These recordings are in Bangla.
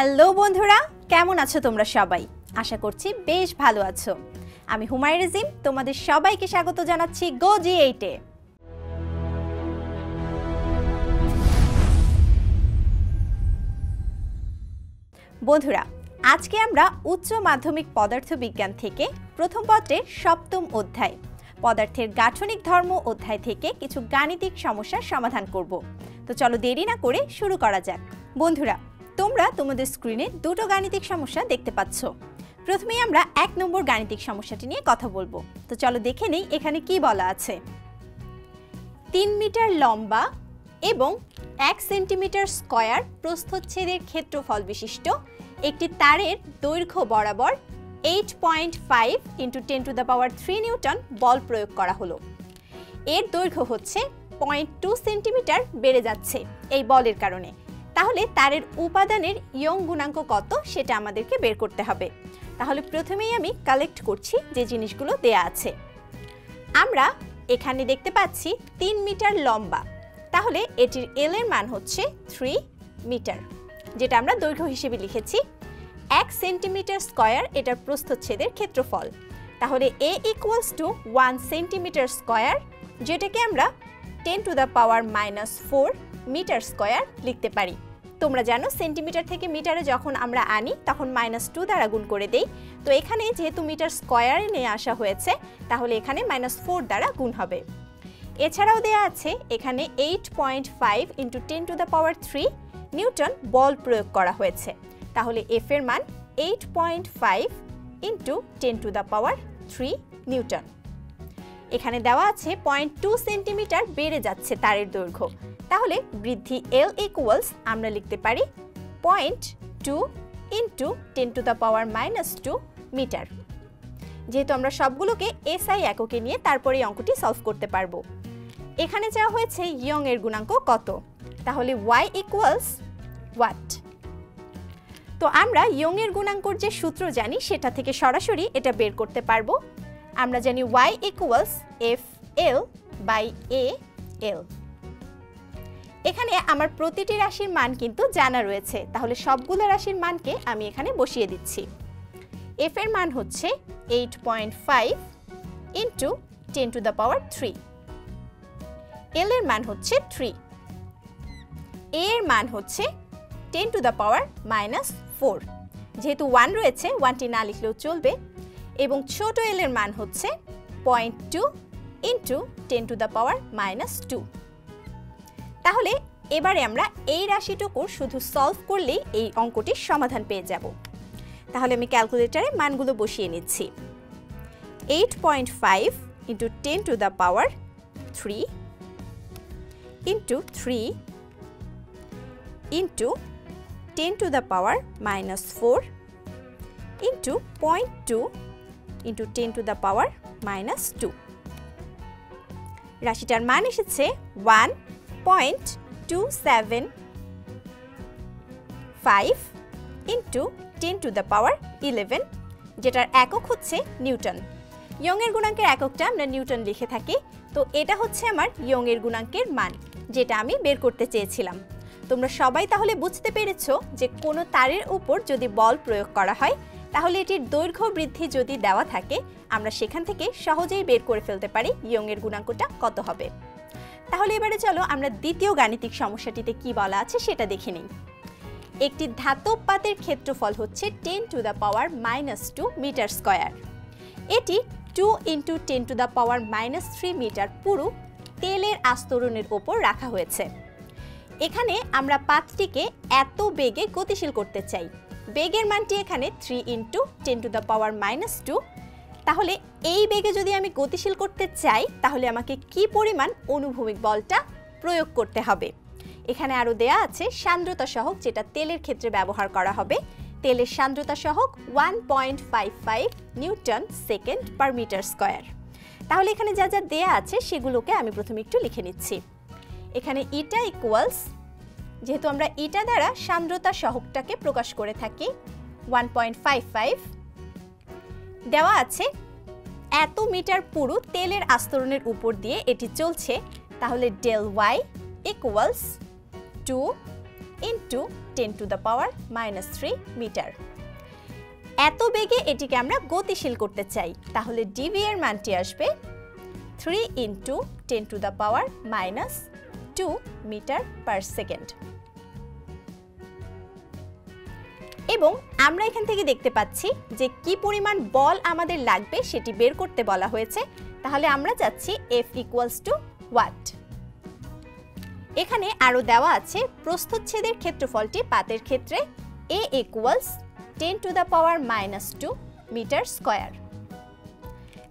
হ্যালো বন্ধুরা, কেমন আছো তোমরা সবাই? আশা করছি বেশ ভালো আছো। আমি হুমায়রা রিজিম, তোমাদের সবাইকে স্বাগত জানাচ্ছি গো জি8 এ। বন্ধুরা, আজকে আমরা উচ্চ মাধ্যমিক পদার্থবিজ্ঞান থেকে প্রথম পত্রের সপ্তম অধ্যায় পদার্থের গাঠনিক ধর্ম অধ্যায় থেকে কিছু গাণিতিক সমস্যার সমাধান করব। তো চলো দেরি না করে শুরু করা যাক। বন্ধুরা, তোমরা তোমাদের স্ক্রিনে দুটো গাণিতিক সমস্যা দেখতে পাচ্ছ। প্রথমেই আমরা 1 নম্বর গাণিতিক সমস্যাটি নিয়ে কথা বলবো। তো চলো দেখে নেই এখানে কি বলা আছে। 3 মিটার লম্বা এবং 1 সেন্টিমিটার স্কয়ার প্রস্থচ্ছেদের ক্ষেত্রফল বিশিষ্ট একটি তারের দৈর্ঘ্য বরাবর 8.5 × 10⁻³ নিউটন বল প্রয়োগ করা হলো। এর দৈর্ঘ্য হচ্ছে 0.2 সেন্টিমিটার বেড়ে যাচ্ছে এই বলের কারণে। তাহলে তারের উপাদানের ইয়ং গুণাঙ্ক কত সেটা আমাদেরকে বের করতে হবে। তাহলে প্রথমেই আমি কালেক্ট করছি যে জিনিসগুলো দেয়া আছে। আমরা এখানে দেখতে পাচ্ছি 3 মিটার লম্বা, তাহলে এটির এল এর মান হচ্ছে 3 মিটার, যেটা আমরা দৈর্ঘ্য হিসেবে লিখেছি। 1 সেন্টিমিটার স্কয়ার এটার প্রস্থচ্ছেদের ক্ষেত্রফল, তাহলে a = 1 সেন্টিমিটার স্কয়ার, যেটাকে আমরা 10⁻⁻4 মিটার স্কয়ার লিখতে পারি। তোমরা জানো সেন্টিমিটার থেকে মিটারে যখন আমরা আনি তখন -2 দ্বারা গুণ করে দেই। তো এখানে যেহেতু মিটার স্কয়ারে নিয়ে আসা হয়েছে, তাহলে এখানে -4 দ্বারা গুণ হবে। এছাড়াও দেয়া আছে এখানে 8.5 × 10⁻³ নিউটন বল প্রয়োগ করা হয়েছে, তাহলে এফ এর মান 8.5 × 10⁻³ নিউটন। এখানে দেওয়া আছে 0.2 সেন্টিমিটার বেড়ে যাচ্ছে তারের দৈর্ঘ্য, তাহলে বৃদ্ধি এল ইকুয়ালস আমরা লিখতে পারি 0.2 × 10⁻² মিটার। যেহেতু আমরা সবগুলোকে এসআই এককে নিয়ে তারপরে এই অঙ্কটি সলভ করতে পারবো। এখানে চাওয়া হয়েছে ইয়ং এর গুণাঙ্ক কত, তাহলে y ইকুয়ালস হোয়াট। তো আমরা ইয়ং এর গুণাঙ্কর যে সূত্র জানি সেটা থেকে সরাসরি এটা বের করতে পারবো। আমরা জানি y ইকুয়ালস FL/AL। এখানে আমার প্রতিটি রাশির মান কিন্তু জানা রয়েছে, তাহলে সবগুলো রাশির মানকে আমি এখানে বসিয়ে দিচ্ছি। f এর মান হচ্ছে 8.5 × 10⁻³, l এর মান হচ্ছে 3, a এর মান হচ্ছে 10⁻⁻4, যেহেতু 1 রয়েছে 1টি না লিখলেও চলবে, এবং ছোট l এর মান হচ্ছে 0.2 × 10⁻²। তাহলে এবারে আমরা এই রাশিটুকুর শুধু সলভ করলেই এই অঙ্কটির সমাধান পেয়ে যাব। তাহলে আমি ক্যালকুলেটরে মানগুলো বসিয়ে নিচ্ছি। 8.5 × 10⁻³ × 3 × 10⁻⁻4 × 0.2 × 10⁻²। রাশিটার মান এসেছে 1.275 × 10⁻11, যেটার একক হচ্ছে নিউটন। ইয়ং এর গুণাঙ্কের এককটা আমরা নিউটন লিখে থাকি, তো এটা হচ্ছে আমার ইয়ং এর গুণাঙ্কের মান, যেটা আমি বের করতে চেয়েছিলাম। তোমরা সবাই তাহলে বুঝতে পেরেছো যে কোনো তারের উপর যদি বল প্রয়োগ করা হয়, তাহলে এটির দৈর্ঘ্য বৃদ্ধি যদি দেওয়া থাকে, আমরা সেখান থেকে সহজেই বের করে ফেলতে পারি ইয়ং এর গুণাঙ্কটা কত হবে। তাহলে এবারে চলো আমরা দ্বিতীয় গাণিতিক সমস্যাটিতে কি বলা আছে সেটা দেখে নিই। একটি ধাতব পাতের ক্ষেত্রফল হচ্ছে 10⁻⁻² মিটার স্কয়ার। এটি 2 × 10⁻³ মিটার পুরু তেলের আস্তরণের ওপর রাখা হয়েছে। এখানে আমরা পাতটিকে এত বেগে গতিশীল করতে চাই। বেগের মানটি এখানে 3 × 10⁻²। তাহলে এই বেগে যদি আমি গতিশীল করতে চাই, তাহলে আমাকে কি পরিমাণ অনুভূমিক বলটা প্রয়োগ করতে হবে। এখানে আরও দেয়া আছে সান্দ্রতা সহগ, যেটা তেলের ক্ষেত্রে ব্যবহার করা হবে। তেলের সান্দ্রতা সহগ 1.55 newton second per metre square. তাহলে এখানে যা যা দেয়া আছে সেগুলোকে আমি প্রথমে একটু লিখে নিচ্ছি। এখানে ইটা ইকুয়ালস, যেহেতু আমরা ইটা দ্বারা সান্দ্রতা সহগটাকে প্রকাশ করে থাকি, 1.55 দেওয়া আছে এত মিটার পুরু তেলের আস্তরণের উপর দিয়ে এটি চলছে, তাহলে del y equals 2 into 10⁻³ metre. এত বেগে এটিকে আমরা গতিশীল করতে চাই, তাহলে ডিভি এর মানটি আসবে 3 × 10⁻² মিটার পার সেকেন্ড। এবং আমরা এখান থেকে দেখতে পাচ্ছি যে কি পরিমাণ বল আমাদের লাগবে সেটি বের করতে বলা হয়েছে, তাহলে আমরা যাচ্ছি F = ওয়াট। এখানে আরো দেওয়া আছে প্রস্থচ্ছেদের ক্ষেত্রফলটি পাতের ক্ষেত্রে A = 10⁻² মিটার স্কয়ার।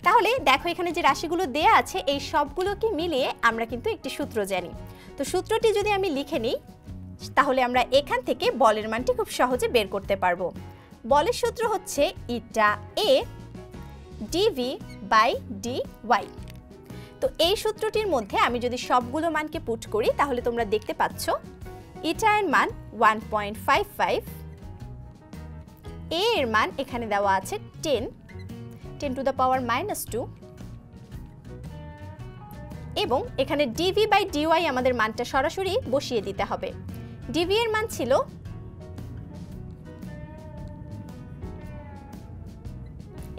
তাহলে দেখো এখানে যে রাশিগুলো দেয়া আছে এই সবগুলোকে মিলিয়ে আমরা কিন্তু একটি সূত্র জানি। তো সূত্রটি যদি আমি লিখে নিই তাহলে আমরা এখান থেকে বলের মানটি খুব সহজে বের করতে পারবো। বলের সূত্র হচ্ছে ইটা A dv/dy। তো এই সূত্রটির মধ্যে আমি যদি সবগুলো মানকে পুট করি তাহলে তোমরা দেখতে পাচ্ছ ইটা এর মান 1.55, A এর মান এখানে দেওয়া আছে 10⁻² এবং এখানে dv/dy আমাদের মানটা সরাসরি বসিয়ে দিতে হবে। dv এর মান ছিল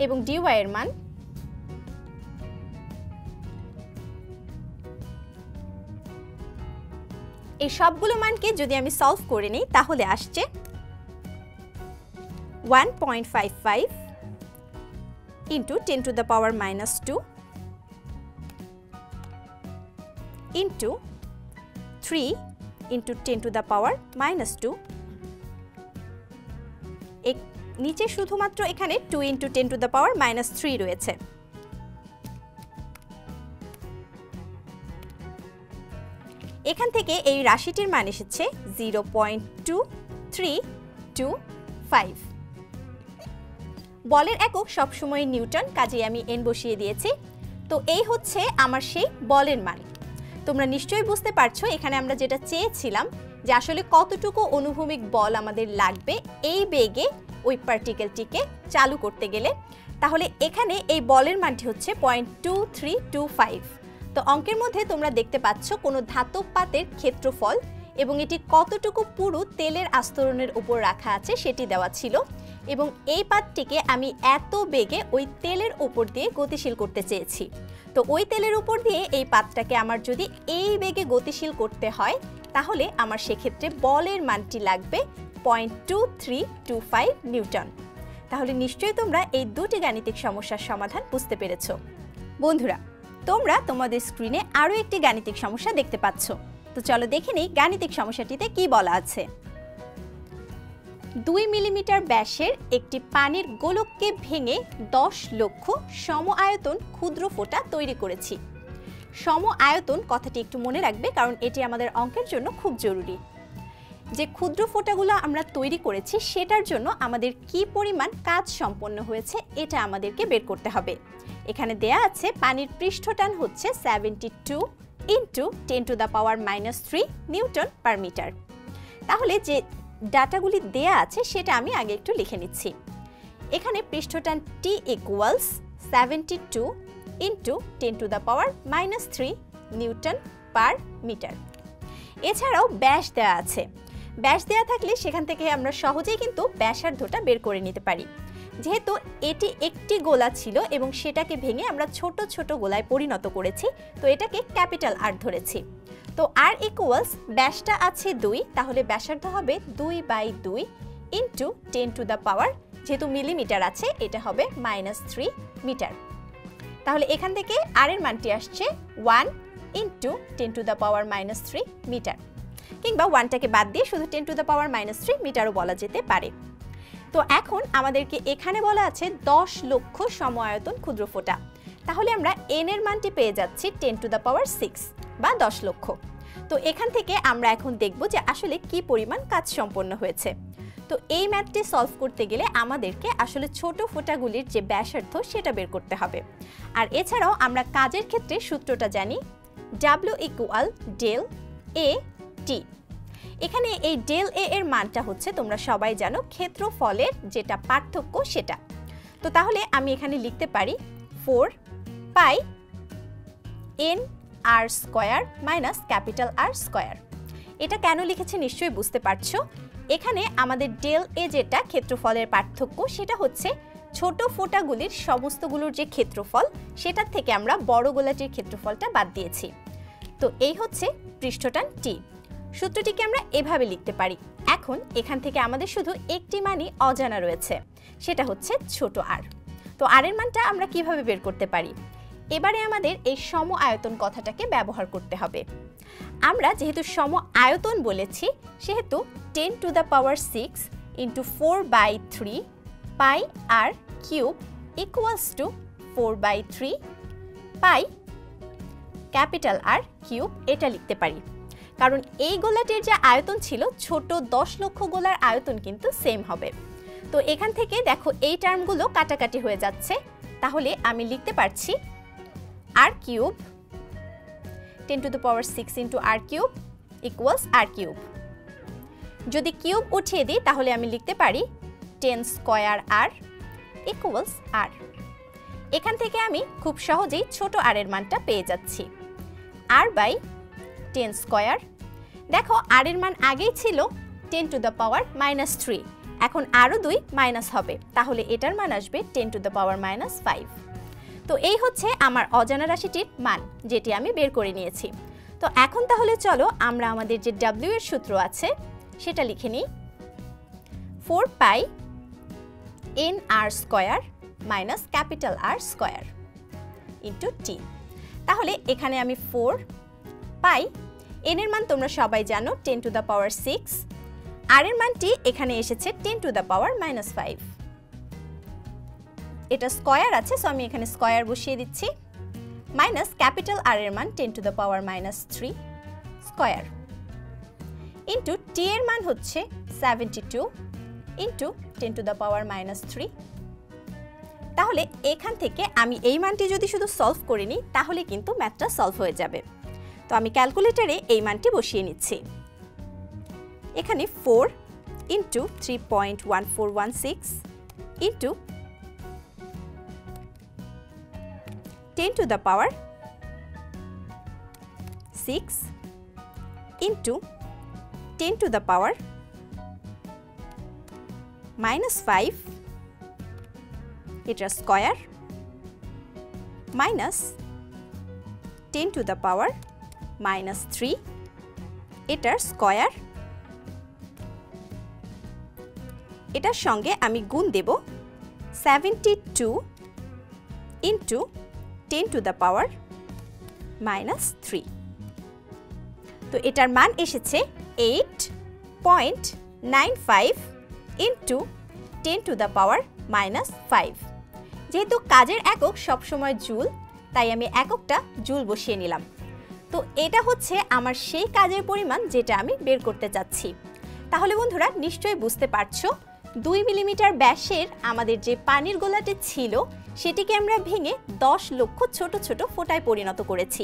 এবং dy এর মান এই সবগুলো মানকে যদি আমি সলভ করে নিই তাহলে আসছে 1.55 × 10⁻² into 3 × 10⁻²। নিচে শুধুমাত্র এখানে 2 × 10⁻³ রয়েছে। এখান থেকে এই রাশিটির মান এসেছে 0.2325। বলের একক সবসময় নিউটন, কাজেই আমি n বসিয়ে দিয়েছি। তো এই হচ্ছে আমার সেই বলের মান। তোমরা নিশ্চয়ই বুঝতে পারছো এখানে আমরা যেটা চেয়েছিলাম যে আসলে কতটুকু অনুভূমিক বল আমাদের লাগবে এই বেগে ওই পার্টিকেলটিকে চালু করতে গেলে। তাহলে এখানে এই বলের মানটি হচ্ছে 0.2325। তো অঙ্কের মধ্যে তোমরা দেখতে পাচ্ছ কোনো ধাতব পাতের ক্ষেত্রফল এবং এটি কতটুকু পুরু তেলের আস্তরণের উপর রাখা আছে সেটি দেওয়া ছিল, এবং এই পাতটিকে আমি এত বেগে ওই তেলের উপর দিয়ে গতিশীল করতে চেয়েছি। তো ওই তেলের উপর দিয়ে এই পাতটাকে আমার যদি এই বেগে গতিশীল করতে হয় তাহলে আমার সেক্ষেত্রে বলের মানটি লাগবে 0.2325 নিউটন। তাহলে নিশ্চয়ই তোমরা এই দুটি গাণিতিক সমস্যার সমাধান বুঝতে পেরেছ। বন্ধুরা, তোমরা তোমাদের স্ক্রিনে আরও একটি গাণিতিক সমস্যা দেখতে পাচ্ছ। তো চলো দেখে নিই গাণিতিক সমস্যাটিতে কি বলা আছে। 2 মিলিমিটার ব্যাসের একটি পানির গোলককে ভেঙে 10 লক্ষ সম আয়তন ক্ষুদ্র ফোঁটা তৈরি করেছি। সম আয়তন কথাটি একটু মনে রাখবে, কারণ এটি আমাদের অঙ্কের জন্য খুব জরুরি। যে ক্ষুদ্র ফোঁটাগুলো আমরা তৈরি করেছি সেটার জন্য আমাদের কি পরিমাণ কাজ সম্পন্ন হয়েছে এটা আমাদেরকে বের করতে হবে। এখানে দেয়া আছে পানির পৃষ্ঠটান হচ্ছে 72 × 10⁻³ নিউটন পার মিটার। তাহলে যে ডাটাগুলি দেয়া আছে সেটা আমি আগে একটু লিখে নিচ্ছি। এখানে পৃষ্ঠটান T = 72 × 10⁻³ নিউটন পার মিটার। এছাড়াও ব্যাস দেওয়া আছে। ব্যাস দেওয়া থাকলে সেখান থেকে আমরা সহজেই কিন্তু ব্যাসার্ধটা বের করে নিতে পারি। যেহেতু এটি একটি গোলা ছিল এবং সেটাকে ভেঙে আমরা ছোট ছোট গোলায় পরিণত করেছি, তো এটাকে ক্যাপিটাল R ধরেছি। তো R = ব্যাসটা আছে 2, তাহলে ব্যাসার্ধ হবে 2/2 × 10⁻, যেহেতু মিলিমিটার আছে এটা হবে -3 মিটার। তাহলে এখান থেকে R এর মানটি আসছে 1 × 10⁻³ মিটার, কিংবা 1টাকে বাদ দিয়ে শুধু 10⁻³ মিটারও বলা যেতে পারে। তো এখন আমাদেরকে এখানে বলা আছে 10 লক্ষ সম আয়তন ক্ষুদ্র ফোঁটা, তাহলে আমরা n এর মানটি পেয়ে যাচ্ছি 10⁶ বা 10 লক্ষ। তো এখান থেকে আমরা এখন দেখব যে আসলে কি পরিমাণ কাজ সম্পন্ন হয়েছে। তো এই ম্যাথটি সলভ করতে গেলে আমাদেরকে আসলে ছোট ফোঁটাগুলির যে ব্যাসার্ধ সেটা বের করতে হবে। আর এছাড়াও আমরা কাজের ক্ষেত্রে সূত্রটা জানি, W = del A T। এখানে এই del A এর মানটা হচ্ছে তোমরা সবাই জানো ক্ষেত্রফলের যেটা পার্থক্য সেটা। তো তাহলে আমি এখানে লিখতে পারি 4π n r² - R²। এটা কেন লিখেছি নিশ্চয়ই বুঝতে পারছো। এখানে আমাদের ডেল এ যেটা ক্ষেত্রফলের পার্থক্য, সেটা হচ্ছে ছোট ফোঁটাগুলির সমস্তগুলোর যে ক্ষেত্রফল সেটার থেকে আমরা বড় গোলাটির ক্ষেত্রফলটা বাদ দিয়েছি। তো এই হচ্ছে পৃষ্ঠটান টি। সূত্রটিকে আমরা এভাবে লিখতে পারি। এখন এখান থেকে আমাদের শুধু একটি মানই অজানা রয়েছে, সেটা হচ্ছে ছোট আর। তো আর এর মানটা আমরা কিভাবে বের করতে পারি? এবারে আমাদের এই সম আয়তন কথাটাকে ব্যবহার করতে হবে। আমরা যেহেতু সম আয়তন বলেছি, সেহেতু 10 to the power 6 into 4/3 pi R cube equals to 4/3 pi capital R cube, এটা লিখতে পারি। কারণ এই গোলাটির যে আয়তন ছিল, ছোট 10 লক্ষ গোলার আয়তন কিন্তু সেম হবে। তো এখান থেকে দেখো এই টার্মগুলো কাটাকাটি হয়ে যাচ্ছে, তাহলে আমি লিখতে পারছি R cube 10 to the power 6 into R cube equals R cube. যদি কিউব উঠিয়ে দিই তাহলে আমি লিখতে পারি 10 স্কয়ার আর ইকুয়ালস আর। এখান থেকে আমি খুব সহজেই ছোট আর এর মানটা পেয়ে যাচ্ছি, আর বাই 10 স্কয়ার। দেখো আর এর মান আগেই ছিল 10 টু দ্য পাওয়ার -3, এখন আরও 2 মাইনাস হবে, তাহলে এটার মান আসবে 10 টু দ্য পাওয়ার -5। তো এই হচ্ছে আমার অজানা রাশিটির মান, যেটি আমি বের করে নিয়েছি। তো এখন তাহলে চলো আমরা আমাদের যে W এর সূত্র আছে সেটা লিখে নিই। 4 pi n r square minus capital R square into T. তাহলে এখানে আমি 4 পাই, n এর মান তোমরা সবাই জানো 10 টু দ্য পাওয়ার 6, আর এর মানটি এখানে এসেছে 10 টু দ্য পাওয়ার -5। এটা স্কয়ার আছে, সো আমি এখানে স্কয়ার বসিয়ে দিচ্ছি, মাইনাস ক্যাপিটাল আর এর মান 10 to the power -3 square into T এর মান হচ্ছে 72 ইন্টু 10 টু দ্য পাওয়ার -3। তাহলে এখান থেকে আমি এই মানটি যদি শুধু সলভ করে নিই তাহলে কিন্তু ম্যাথটা সলভ হয়ে যাবে। তো আমি ক্যালকুলেটরে এই মানটি বসিয়ে নিচ্ছি। এখানে 4 into 3.1416 into 10 to the power 6 into 10 to the পাওয়ার -5 এটা square minus 10 to the power -3 এটার স্কয়ার। এটার সঙ্গে আমি গুণ দেব 72 ইন্টু 10 টু দ্য পাওয়ার -3। তো এটার মান এসেছে 8.95 ইন্টু 10 টু দ্য পাওয়ার -5। যেহেতু কাজের একক সবসময় জুল, তাই আমি এককটা জুল বসিয়ে নিলাম। তো এটা হচ্ছে আমার সেই কাজের পরিমাণ যেটা আমি বের করতে চাচ্ছি। তাহলে বন্ধুরা নিশ্চয়ই বুঝতে পারছো, 2 মিলিমিটার ব্যাসের আমাদের যে পানির গোলাটি ছিল সেটিকে আমরা ভেঙে 10 লক্ষ ছোট ছোট ফোঁটায় পরিণত করেছি,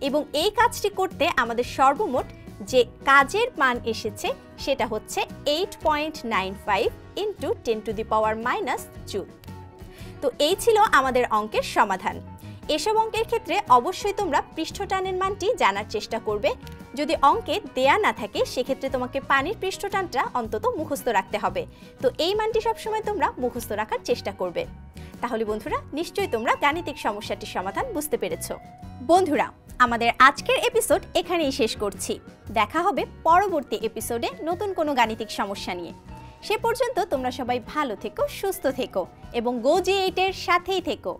এবং এই কাজটি করতে আমাদের সর্বমোট যে কাজের মান এসেছে সেটা হচ্ছে 8.95 into 10 to the power -joule. তো এই ছিল আমাদের অঙ্কের সমাধান। এসব অঙ্কের ক্ষেত্রে অবশ্যই তোমরা পৃষ্ঠটানের মানটি জানার চেষ্টা করবে। যদি অঙ্কে দেয়া না থাকে সেক্ষেত্রে তোমাকে পানির পৃষ্ঠটানটা অন্তত মুখস্থ রাখতে হবে। তো এই মানটি সবসময় তোমরা মুখস্থ রাখার চেষ্টা করবে। তাহলে বন্ধুরা নিশ্চয়ই তোমরা গাণিতিক সমস্যাটির সমাধান বুঝতে পেরেছো। বন্ধুরা আমাদের আজকের এপিসোড এখানেই শেষ করছি। দেখা হবে পরবর্তী এপিসোডে নতুন কোনো গাণিতিক সমস্যা নিয়ে। সে পর্যন্ত তোমরা সবাই ভালো থেকো, সুস্থ থেকো এবং GoG8 এর সাথেই থেকো।